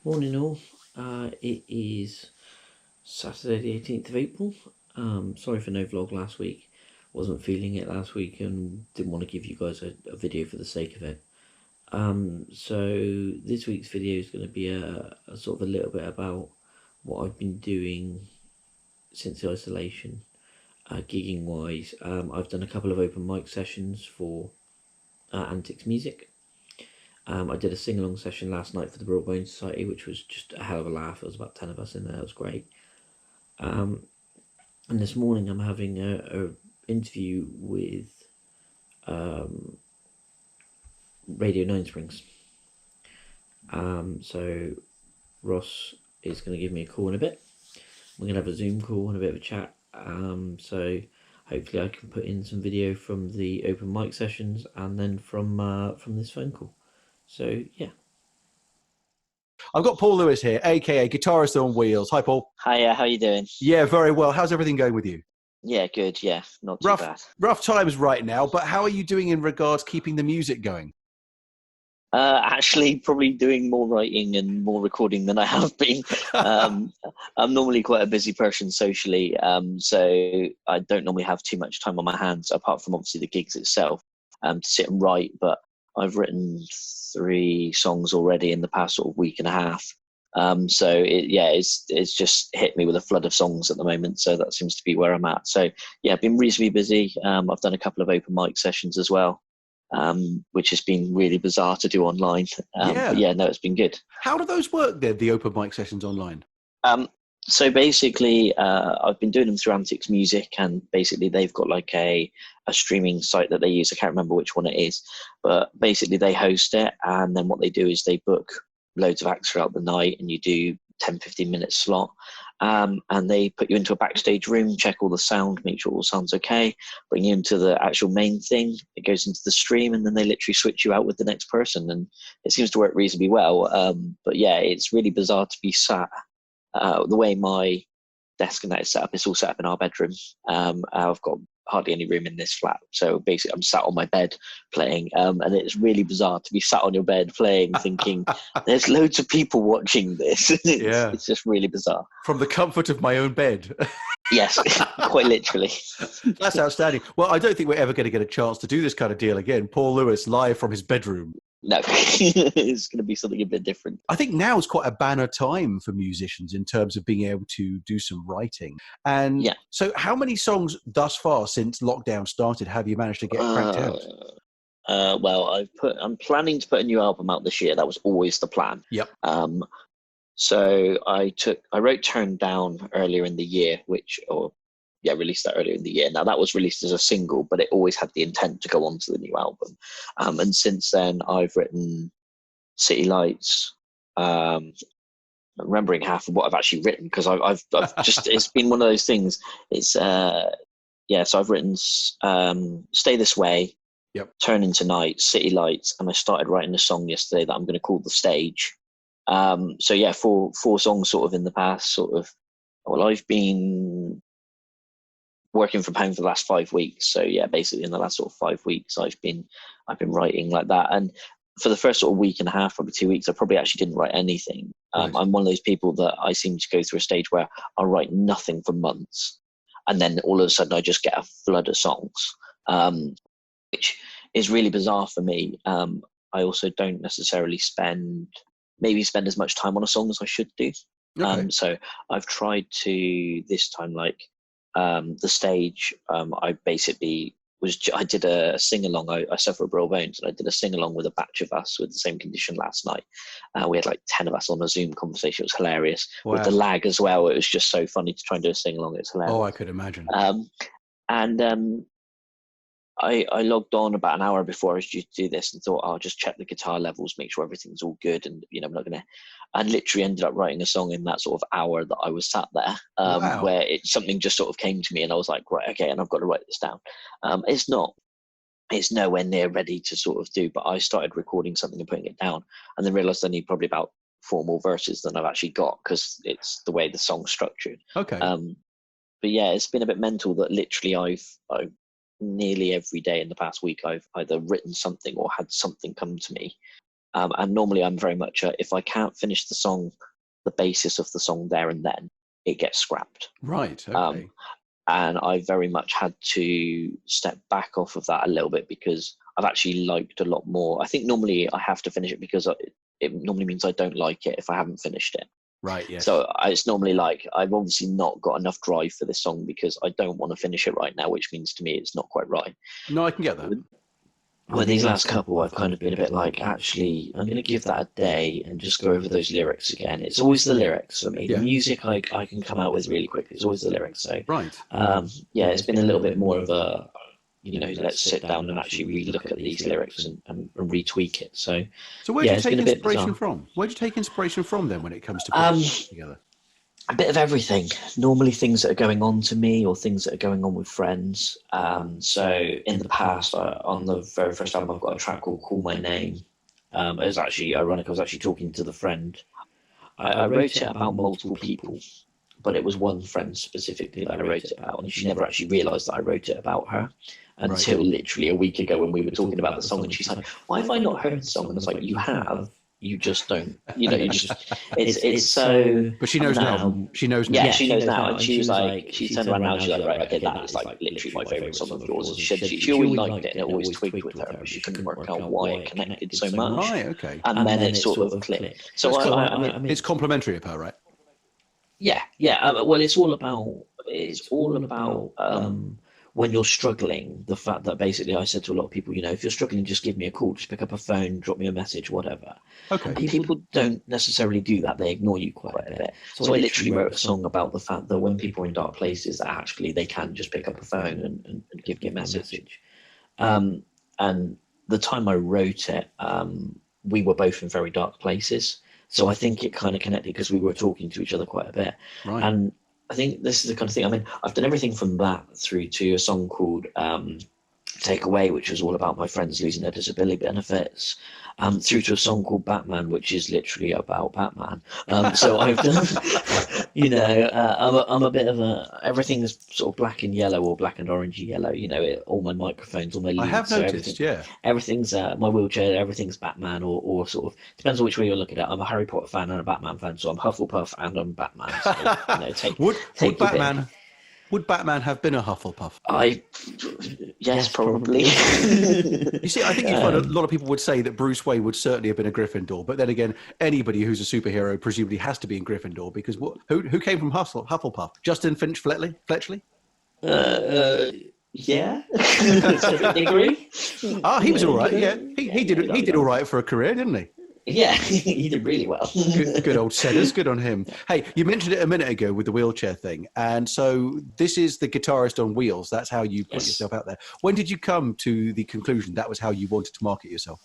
Morning all. It is Saturday the 18th of April. Sorry for no vlog last week. Wasn't feeling it last week and didn't want to give you guys a video for the sake of it. So this week's video is going to be a sort of a little bit about what I've been doing since the isolation, gigging wise. I've done a couple of open mic sessions for Antics Music. I did a sing-along session last night for the Broad Bone Society, which was just a hell of a laugh. There was about 10 of us in there. It was great. And this morning I'm having a interview with Radio Ninesprings. So Ross is going to give me a call in a bit. We're going to have a Zoom call and a bit of a chat. So hopefully I can put in some video from the open mic sessions and then from this phone call. So, yeah. I've got Paul Lewis here, aka Guitarist on Wheels. Hi, Paul. Hiya, how you doing? Yeah, very well. How's everything going with you? Yeah, good. Yeah, not too bad. Rough times right now, but how are you doing in regards keeping the music going? Actually, probably doing more writing and more recording than I have been. I'm normally quite a busy person socially, so I don't normally have too much time on my hands, apart from obviously the gigs itself, to sit and write. But I've written 3 songs already in the past sort of week and a half. So it's just hit me with a flood of songs at the moment. So that seems to be where I'm at. So yeah, I've been reasonably busy. I've done a couple of open mic sessions as well, which has been really bizarre to do online. But yeah, no, it's been good. How do those work then, the open mic sessions online? So basically, I've been doing them through Antics Music, and basically they've got like a streaming site that they use. I can't remember which one it is, but basically they host it, and then what they do is they book loads of acts throughout the night, and you do 10-15 minute slot, and they put you into a backstage room, check all the sound, make sure all sounds okay, bring you into the actual main thing. It goes into the stream, and then they literally switch you out with the next person, and it seems to work reasonably well. But yeah, it's really bizarre to be sat. The way my desk and that is set up, it's all set up in our bedroom. I've got hardly any room in this flat, so basically I'm sat on my bed playing, and it's really bizarre to be sat on your bed playing, thinking there's loads of people watching this. It's just really bizarre. From the comfort of my own bed. Yes, quite literally. That's outstanding. Well, I don't think we're ever going to get a chance to do this kind of deal again. Paul Lewis live from his bedroom. No, it's going to be something a bit different. I think now is quite a banner time for musicians in terms of being able to do some writing. And yeah. So how many songs thus far since lockdown started have you managed to get cranked out? Well, I'm planning to put a new album out this year. That was always the plan. Yep. So I wrote Turn Down earlier in the year, released that earlier in the year. Now that was released as a single, but it always had the intent to go on to the new album. And since then I've written City Lights, remembering half of what I've actually written, because I've just, it's been one of those things. It's, so I've written Stay This Way, yep. Turn Into Night, City Lights, and I started writing a song yesterday that I'm going to call The Stage. So yeah, four songs sort of in the past I've been working from home for the last 5 weeks. So yeah, basically in the last sort of 5 weeks, I've been writing like that. And for the first sort of week and a half, probably 2 weeks, I probably actually didn't write anything. Right. I'm one of those people that I seem to go through a stage where I'll write nothing for months, and then all of a sudden I just get a flood of songs, which is really bizarre for me. I also don't necessarily spend as much time on a song as I should do. Okay. So I've tried to this time, like The Stage, I basically I did a sing-along. I suffer broad bones, and I did a sing-along with a batch of us with the same condition last night. We had like 10 of us on a Zoom conversation. It was hilarious. Wow. With the lag as well. It was just so funny to try and do a sing-along. It's hilarious. Oh, I could imagine. I logged on about an hour before I was due to do this and thought, I'll just check the guitar levels, make sure everything's all good, and I'm not gonna. I literally ended up writing a song in that sort of hour that I was sat there, Wow. where something just sort of came to me, and I was like, right, okay, and I've got to write this down. It's nowhere near ready to sort of do, but I started recording something and putting it down, and then realised I need probably about 4 more verses than I've actually got, because it's the way the song's structured. Okay. But yeah, it's been a bit mental that literally I've nearly every day in the past week I've either written something or had something come to me, And normally I'm very much if I can't finish the song, the basis of the song there and then, it gets scrapped. Right. Okay. And I very much had to step back off of that a little bit because I've actually liked a lot more. I think normally I have to finish it because it normally means I don't like it if I haven't finished it. Right, yes. So it's normally like I've obviously not got enough drive for this song because I don't want to finish it right now, which means to me it's not quite right. No, I can get that. With these last couple, I've kind of been a bit like, actually, I'm going to give that a day and just go over those lyrics again. It's always the lyrics for me. Yeah. The music I can come out with really quickly. It's always the lyrics. So, Right. yeah, it's been a little bit more of a, let's sit down and actually relook at these lyrics and retweak it. So where do you take inspiration from? Where do you take inspiration from then when it comes to putting it together? A bit of everything. Normally things that are going on to me or things that are going on with friends. So in the past, on the very first album, I've got a track called Call My Name. It was actually ironic. I was actually talking to the friend. I wrote it about multiple people, but it was one friend specifically that I wrote it about. And she never actually realised that I wrote it about her until literally a week ago when we were talking about the song. And she's like, why have I not heard the song? And I was like, you have. You just don't, you just, it's so. But she knows now. She knows now. Yeah, she knows now. And she was like, she turned around now, she's like, right, okay, that is like literally my favourite song of yours. And she always liked it and it always twigged with her, but she couldn't work out why it connected so much. Right, okay. And then it sort of clicked. So I mean, it's complimentary of her, right? Yeah. Well, it's all about when you're struggling, the fact that basically I said to a lot of people, if you're struggling, just give me a call, just pick up a phone, drop me a message, whatever. Okay. And people don't necessarily do that. They ignore you quite a bit. So I literally wrote a song about the fact that when people are in dark places, that actually they can just pick up a phone and give me a message. And the time I wrote it, we were both in very dark places. So I think it kind of connected because we were talking to each other quite a bit. Right. And I think this is the kind of thing, I mean, I've done everything from that through to a song called Take Away, which was all about my friends losing their disability benefits, through to a song called Batman, which is literally about Batman. So I've done, I'm a bit of everything's sort of black and yellow or black and orangey yellow, all my microphones, all my leads. I have noticed, Everything's, my wheelchair, everything's Batman or sort of, depends on which way you're looking at. I'm a Harry Potter fan and a Batman fan, so I'm Hufflepuff and I'm Batman. So, Would Batman have been a Hufflepuff? Yes, probably. You see, I think you'd find a lot of people would say that Bruce Wayne would certainly have been a Gryffindor, but then again, anybody who's a superhero presumably has to be in Gryffindor because who came from Hufflepuff? Justin Finch Fletchley? Yeah. To agree. He was all right. Yeah, he did all right for a career, didn't he? Yeah, he did really well. Good old Sedders, good on him. Hey, you mentioned it a minute ago with the wheelchair thing, and so this is the Guitarist on Wheels. That's how you put yourself out there. When did you come to the conclusion that was how you wanted to market yourself?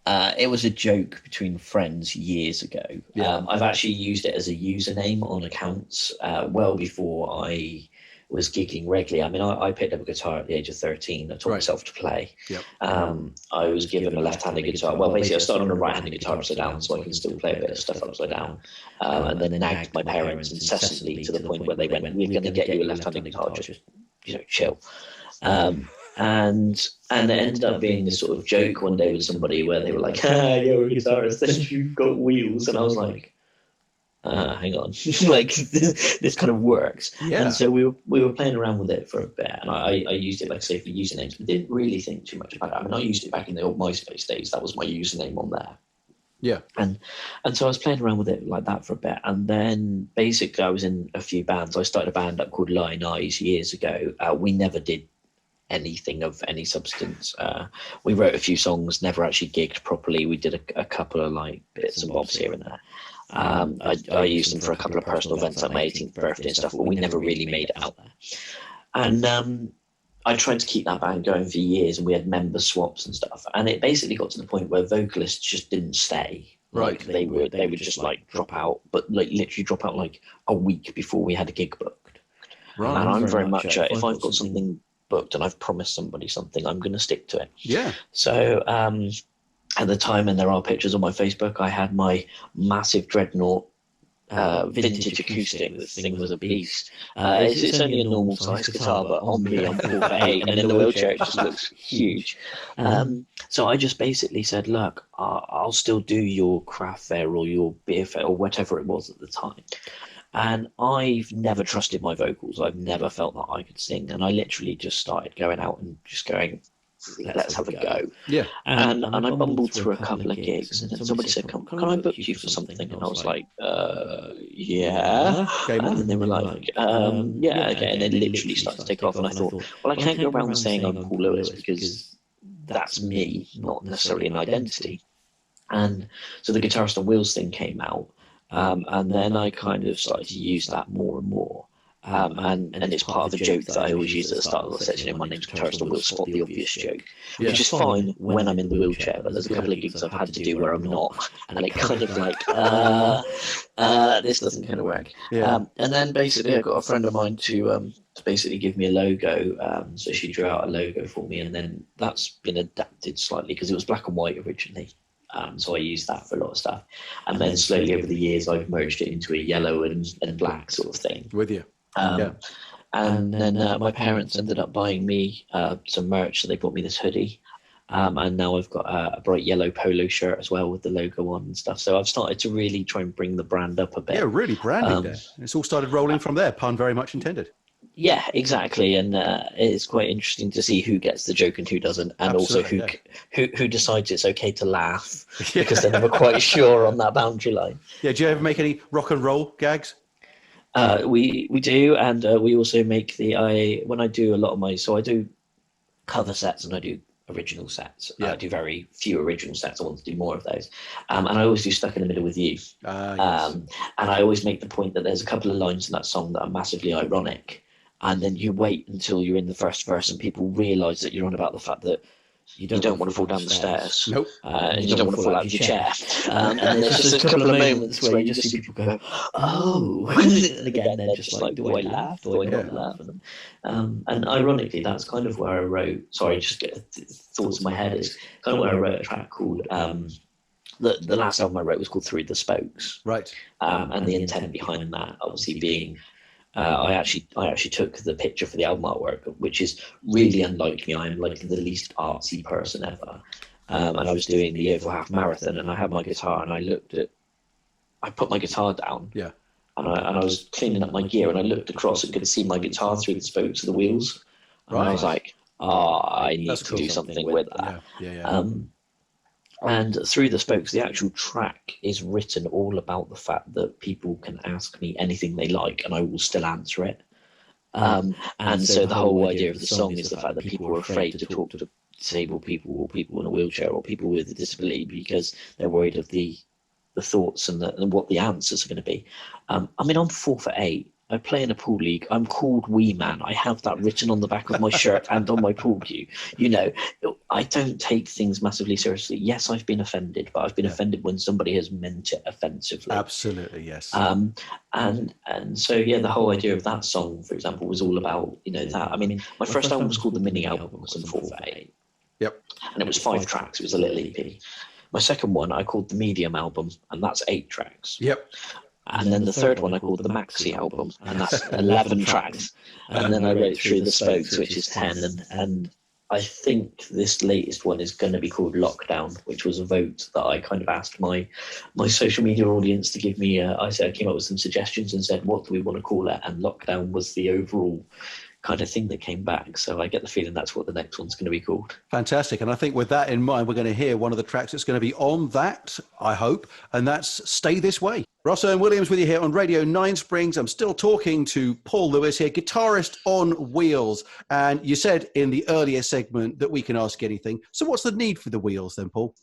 It was a joke between friends years ago. Yeah. I've actually used it as a username on accounts well before I was gigging regularly. I mean, I picked up a guitar at the age of 13. I taught myself to play. Yep. I was given a left-handed guitar. Well, basically, I started on a right-handed guitar upside down, so I can still play a bit of stuff upside down. And then nagged my parents incessantly to the point where they went, "We're going to get you a left-handed guitar. Just, chill." And it ended up being this sort of joke one day with somebody where they were like, "You're a guitarist, and you've got wheels," and I was like, hang on, like this kind of works. Yeah. And so we were playing around with it for a bit, and I used it, like I say, for usernames, but didn't really think too much about it. I mean, I used it back in the old MySpace days. That was my username on there. Yeah. And so I was playing around with it like that for a bit, and then basically I was in a few bands. I started a band up called Lying Eyes years ago. We never did anything of any substance. We wrote a few songs, never actually gigged properly. We did a couple of like bits and bobs here and there. I used them for a couple of personal events like my 18th birthday and stuff, but we never really made it out there. And I tried to keep that band going for years, and we had member swaps and stuff. And it basically got to the point where vocalists just didn't stay. Like they would just like drop out, but like literally drop out like a week before we had a gig booked. Right. And I'm very much if I've got something booked and I've promised somebody something, I'm going to stick to it. Yeah. So at the time, and there are pictures on my Facebook, I had my massive Dreadnought vintage acoustic. This thing was a beast. It's only a normal size guitar, but on me, I'm 4'8", and in the wheelchair, it just looks huge. So I just basically said, look, I'll still do your craft fair or your beer fair or whatever it was at the time. And I've never trusted my vocals. I've never felt that I could sing. And I literally just started going out and just going, let's have a go. Yeah. And I bumbled through a couple of gigs, and then somebody said, can I book you for something? And I was like, yeah. And then they were like, yeah, okay. And then literally started to take off. And I thought, well, I can't go around saying I'm Paul Lewis because that's me, not necessarily an identity. And so the Guitarist on Wheels thing came out. And then I kind of started to use that more and more. And it's part of a joke that I always use at the start of the section. My name's Guitarist on Wheels, spot the obvious joke, which is fine when I'm in the wheelchair, but there's a couple of gigs I've had to do where I'm not, and it kind of like, this doesn't kind of work. And then basically I got a friend of mine to basically give me a logo. So she drew out a logo for me, and then that's been adapted slightly because it was black and white originally. So I used that for a lot of stuff. And then slowly over the years, I've merged it into a yellow and black sort of thing. With you. And then my parents ended up buying me some merch. So they bought me this hoodie. And now I've got a bright yellow polo shirt as well with the logo on and stuff. So I've started to really try and bring the brand up a bit. Yeah, really branding there. It's all started rolling from there, pun very much intended. Yeah, exactly, and it's quite interesting to see who gets the joke and who doesn't, and Absolutely, also who decides it's okay to laugh because they're never quite sure on that boundary line. Yeah, do you ever make any rock and roll gags? We do, and we also make when I do a lot of I do cover sets and I do original sets. I do very few original sets. I want to do more of those, and I always do Stuck in the Middle with You. Yes. And I always make the point that there's a couple of lines in that song that are massively ironic. And then you wait until you're in the first verse and people realise that you're on about the fact that you don't want to fall down the stairs. Nope. And you don't want to fall out of your chair. And there's just a couple of moments where you just see people go, oh. And again, they're just like, do I laugh? Do I not laugh? And ironically, that's kind of where I wrote, sorry, just get thoughts in my head, is kind of where I wrote a track called, the last album I wrote was called Through the Spokes. Right. And the intent behind that, obviously, being I actually took the picture for the album artwork, which is really unlike me. I'm like the least artsy person ever. And I was doing the Oval Half Marathon, and I had my guitar, and I put my guitar down. Yeah. And I was cleaning up my gear, and I looked across and could see my guitar through the spokes of the wheels. And I was like, I need to do something with that. Yeah. And Through the Spokes, the actual track is written all about the fact that people can ask me anything they like and I will still answer it. And so the whole idea of the song is the fact that people are afraid to talk to disabled people or people in a wheelchair or people with a disability because they're worried of the thoughts and what the answers are going to be. I'm 4'8". I play in a pool league. I'm called Wee Man. I have that written on the back of my shirt and on my pool cue. I don't take things massively seriously. Yes, I've been offended, but I've been offended when somebody has meant it offensively. Absolutely, yes. And so the whole idea of that song, for example, was all about that. My first album was called the mini album, was in 4'8". Yep. And it was 5 tracks. It was a little EP. My second one I called the medium album, and that's 8 tracks. Yep. And then the third one I called the Maxi album, and that's 11 tracks. And then I wrote Through the Spokes, which is 10. And I think this latest one is going to be called Lockdown, which was a vote that I kind of asked my social media audience to give me. I came up with some suggestions and said, what do we want to call it? And Lockdown was the overall kind of thing that came back. So I get the feeling that's what the next one's going to be called. Fantastic. And I think with that in mind, we're going to hear one of the tracks that's going to be on that, I hope, and that's Stay This Way. Ross Owen Williams with you here on Radio Ninesprings. I'm still talking to Paul Lewis here, Guitarist on Wheels. And you said in the earlier segment that we can ask anything. So what's the need for the wheels then, Paul?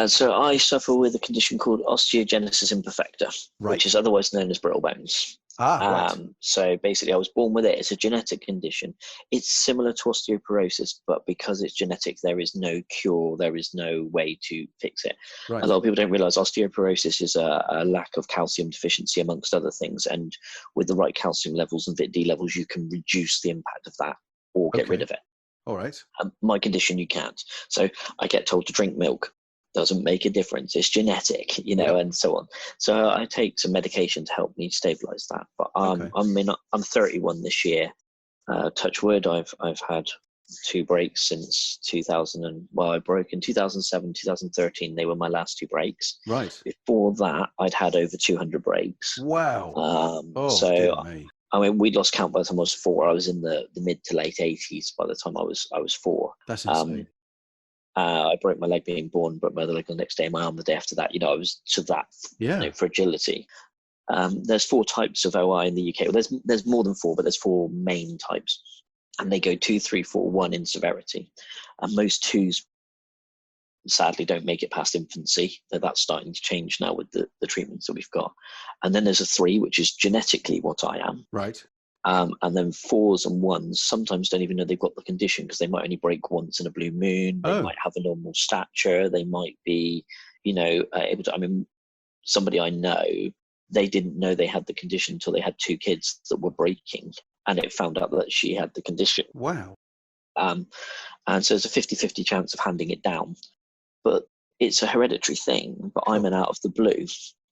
So I suffer with a condition called osteogenesis imperfecta, which is otherwise known as brittle bones. Right. So basically I was born with it. It's a genetic condition. It's similar to osteoporosis, but because it's genetic, there is no cure. There is no way to fix it. Right. A lot of people don't realize osteoporosis is a lack of calcium deficiency amongst other things. And with the right calcium levels and Vit D levels, you can reduce the impact of that or get rid of it. All right. My condition, you can't. So I get told to drink milk. doesn't make a difference. It's genetic, you know, and so on. So I take some medication to help me stabilize that. But I'm 31 this year. Touch wood, I've had 2 breaks since 2000. I broke in 2007, 2013. They were my last 2 breaks. Right. Before that, I'd had over 200 breaks. Wow. So I mean, we'd lost count by the time I was 4. I was in the mid to late 80s by the time I was 4. That's insane. I broke my leg being born, broke my other leg the next day, my arm the day after that. You know, I was to that fragility. There's 4 types of OI in the UK. Well, there's more than 4, but there's 4 main types. And they go 2, 3, 4, 1 in severity. And most 2s, sadly, don't make it past infancy. That's starting to change now with the treatments that we've got. And then there's a 3, which is genetically what I am. Right. And then 4s and 1s sometimes don't even know they've got the condition because they might only break once in a blue moon. They might have a normal stature. They might be, you know, able to. I mean, somebody I know, they didn't know they had the condition until they had 2 kids that were breaking, and it found out that she had the condition. Wow. And so there's a 50-50 chance of handing it down, but it's a hereditary thing. But I'm an out of the blue.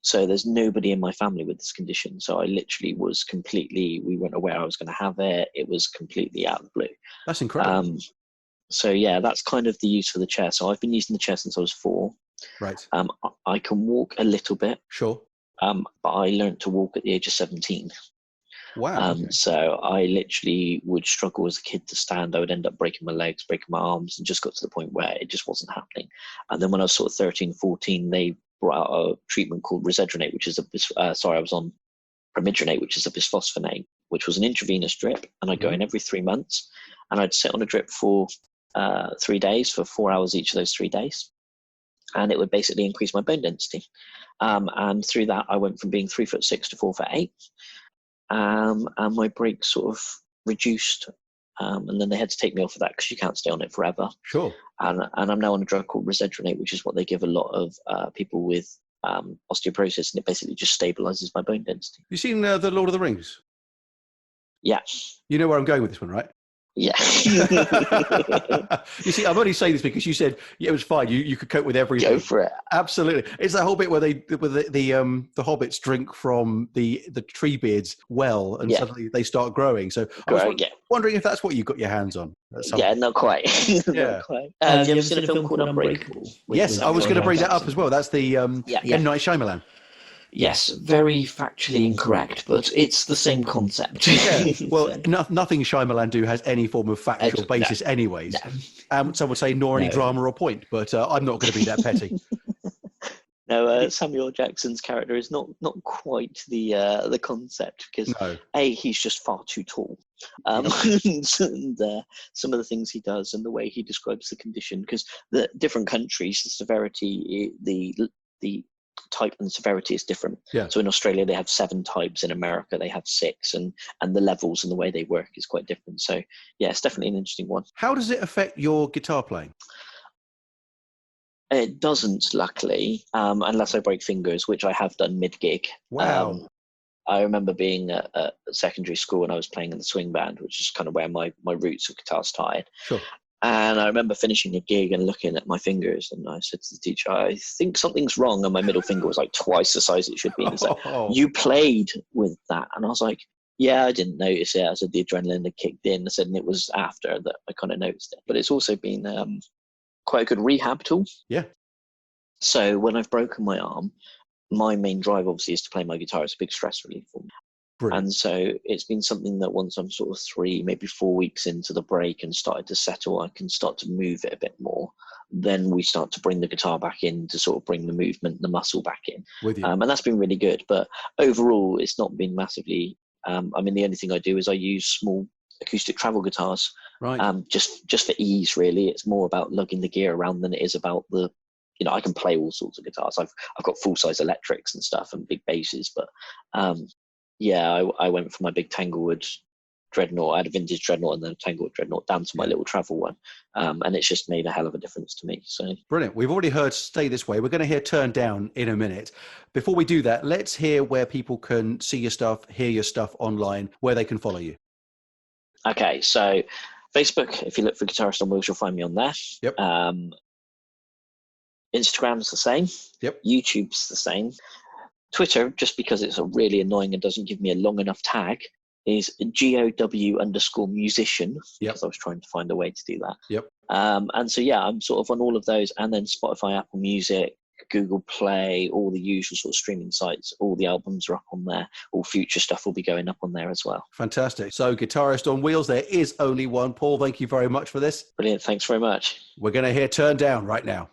So there's nobody in my family with this condition. So I literally was we weren't aware I was going to have it. It was completely out of the blue. That's incredible. So yeah, that's kind of the use for the chair. So I've been using the chair since I was 4. Right. I can walk a little bit. Sure. But I learned to walk at the age of 17. Wow. So I literally would struggle as a kid to stand. I would end up breaking my legs, breaking my arms, and just got to the point where it just wasn't happening. And then when I was sort of 13, 14, they brought out a treatment called Resedronate, which is I was on Primidronate, which is a bisphosphonate, which was an intravenous drip. And I'd go in every 3 months, and I'd sit on a drip for 3 days, for 4 hours each of those 3 days. And it would basically increase my bone density. And through that, I went from being 3'6" to 4'8". And my breaks sort of reduced. And then they had to take me off of that because you can't stay on it forever. Sure. And I'm now on a drug called Resedronate, which is what they give a lot of people with osteoporosis, and it basically just stabilizes my bone density. You seen The Lord of the Rings? Yeah. You know where I'm going with this one, right? Yeah. You see, I'm only saying this because you said it was fine. You could cope with everything. Go for it. Absolutely. It's that whole bit where the hobbits drink from the tree beard's well, and suddenly they start growing. So I was wondering if that's what you got your hands on. Yeah, not quite. Not quite. Have you ever seen a film called Unbreakable? Yes, I was going to bring that up as well. That's the M. Night Shyamalan. Yes, very factually incorrect, but it's the same concept. Yeah. Well, nothing Shyamalan do has any form of factual basis anyways. No. Some would say nor any drama or point, but I'm not going to be that petty. No, Samuel Jackson's character is not quite the concept because he's just far too tall, and some of the things he does and the way he describes the condition, because the different countries, the severity, the type and severity is different. Yeah. So in Australia they have 7 types, in America they have 6, and the levels and the way they work is quite different. So yeah, it's definitely an interesting one. How does it affect your guitar playing? It doesn't, luckily, unless I break fingers, which I have done mid-gig. Wow. I remember being at secondary school and I was playing in the swing band, which is kind of where my roots of guitar started. Sure. And I remember finishing a gig and looking at my fingers, and I said to the teacher, I think something's wrong. And my middle finger was like twice the size it should be. And he's like, you played with that? And I was like, yeah, I didn't notice it. I said the adrenaline had kicked in. I said, and it was after that I kind of noticed it. But it's also been quite a good rehab tool. Yeah. So when I've broken my arm, my main drive obviously is to play my guitar. It's a big stress relief for me. Brilliant. And so it's been something that once I'm sort of 3, maybe 4 weeks into the break and started to settle, I can start to move it a bit more. Then we start to bring the guitar back in to sort of bring the movement, the muscle back in. With you. And that's been really good. But overall, it's not been massively. I mean, the only thing I do is I use small acoustic travel guitars. Right. Just for ease, really. It's more about lugging the gear around than it is about the. You know, I can play all sorts of guitars. I've got full size electrics and stuff and big basses, but. Yeah, I went from my big Tanglewood Dreadnought. I had a vintage Dreadnought and then a Tanglewood Dreadnought down to my little travel one. And it's just made a hell of a difference to me. So brilliant. We've already heard Stay This Way. We're going to hear Turn Down in a minute. Before we do that, let's hear where people can see your stuff, hear your stuff online, where they can follow you. Okay, so Facebook, if you look for Guitarist on Wheels, you'll find me on there. Yep. Instagram's the same. Yep. YouTube's the same. Twitter, just because it's really annoying and doesn't give me a long enough tag, is GOW_musician. Yep. Because I was trying to find a way to do that. Yep. And so, yeah, I'm sort of on all of those, and then Spotify, Apple Music, Google Play, all the usual sort of streaming sites. All the albums are up on there. All future stuff will be going up on there as well. Fantastic. So Guitarist on Wheels, there is only one. Paul, thank you very much for this. Brilliant. Thanks very much. We're going to hear Turn Down right now.